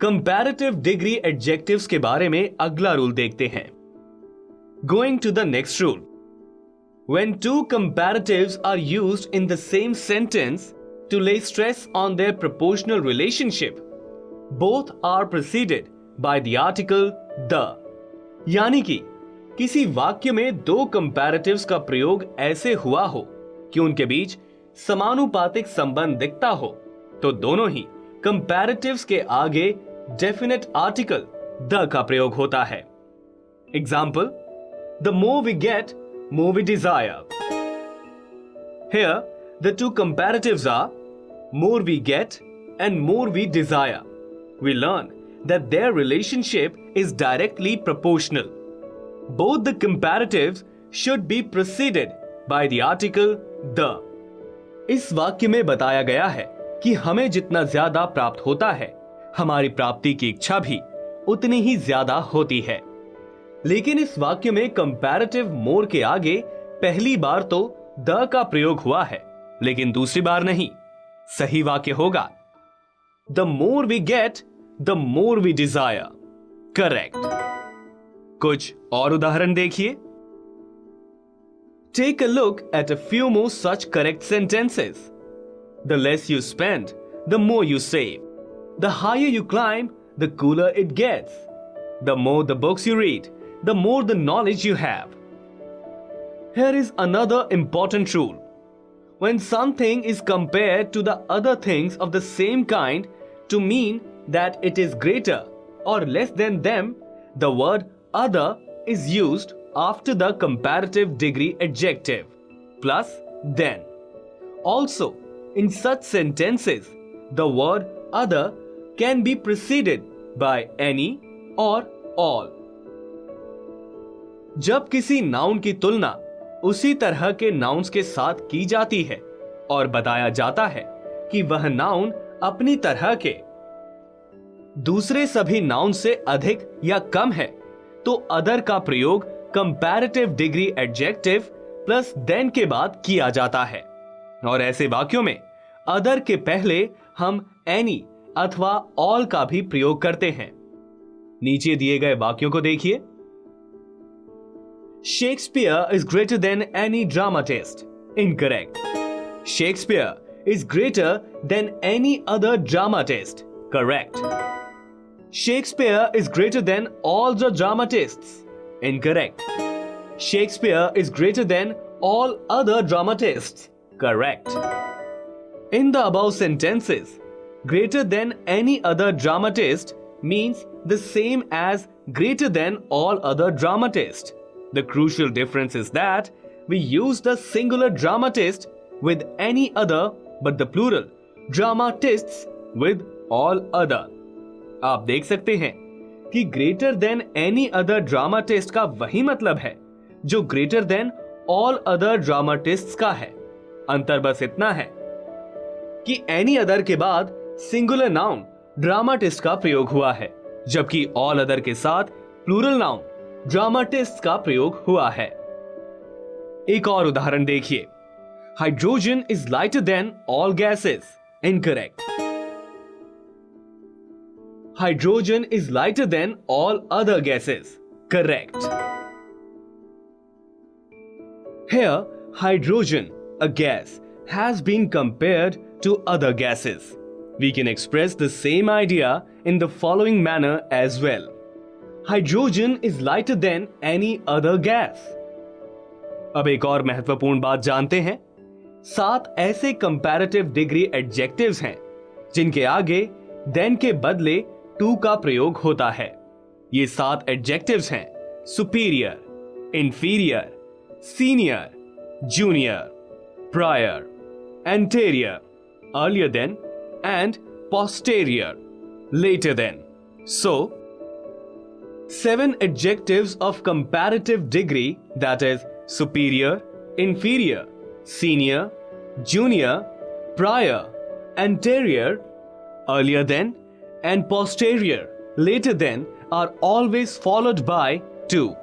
Comparative degree adjectives के बारे में अगला रूल देखते हैं। Going to the next rule, when two comparatives are used in the same sentence to lay stress on their proportional relationship, both are preceded by the article the. यानी कि किसी वाक्य में दो कंपैरेटिव्स का प्रयोग ऐसे हुआ हो कि उनके बीच समानुपातिक संबंध दिखता हो, तो दोनों ही कंपैरेटिव्स के आगे डेफिनेट आर्टिकल द का प्रयोग होता है। Example, the more we get, more we desire. Here the two comparatives are more we get and more we desire. We learn that their relationship is directly proportional. Both the comparatives should be preceded by the article the. इस वाक्य में बताया गया है कि हमें जितना ज्यादा प्राप्त होता है, हमारी प्राप्ति की इच्छा भी उतनी ही ज्यादा होती है। लेकिन इस वाक्य में कंपैरेटिव मोर के आगे पहली बार तो द का प्रयोग हुआ है, लेकिन दूसरी बार नहीं। सही वाक्य होगा the more we get, the more we desire. Correct. कुछ और उदाहरण देखिए। Take a look at a few more such correct sentences. The less you spend, the more you save. The higher you climb, the cooler it gets. The more the books you read, the more the knowledge you have. Here is another important rule. When something is compared to the other things of the same kind to mean that it is greater or less than them, the word other is used after the comparative degree adjective plus than. Also, in such sentences, the word other can be preceded by any or all. जब किसी noun की तुलना उसी तरह के nouns के साथ की जाती है और बताया जाता है कि वह नाउन अपनी तरह के दूसरे सभी नाउन से अधिक या कम है, तो अदर का प्रयोग comparative degree adjective plus than के बाद किया जाता है। और ऐसे वाक्यों में अदर के पहले हम एनी अथवा ऑल का भी प्रयोग करते हैं। नीचे दिए गए वाक्यों को देखिए। Shakespeare is greater than any dramatist. Incorrect. Shakespeare is greater than any other dramatist. Correct. Shakespeare is greater than all the dramatists. Incorrect. Shakespeare is greater than all other dramatists. Correct. In the above sentences, greater than any other dramatist means the same as greater than all other dramatists. The crucial difference is that we use the singular dramatist with any other but the plural dramatists with all other. आप देख सकते हैं कि greater than any other dramatist का वही मतलब है जो ग्रेटर देन ऑल अदर ड्रामाटिस्ट्स का है। अंतर बस इतना है कि एनी अदर के बाद सिंगुलर नाउन ड्रामाटिस्ट का प्रयोग हुआ है, जबकि ऑल अदर के साथ प्लूरल नाउन ड्रामाटिस्ट का प्रयोग हुआ है। एक और उदाहरण देखिए। Hydrogen is lighter than all gases. Incorrect. Hydrogen is lighter than all other gases. Correct. Here, hydrogen, a gas, has been compared to other gases. We can express the same idea in the following manner as well. Hydrogen is lighter than any other gas. अब एक और महत्वपूर्ण बात जानते हैं। 7 ऐसे comparative degree adjectives हैं जिनके आगे देन के बदले टू का प्रयोग होता है। ये 7 एडजेक्टिव्स हैं superior, inferior, senior, junior, prior, anterior, earlier than and posterior, later than. So, 7 adjectives of comparative degree, that is superior, inferior, senior, junior, prior, anterior, earlier than and posterior, later than are always followed by to.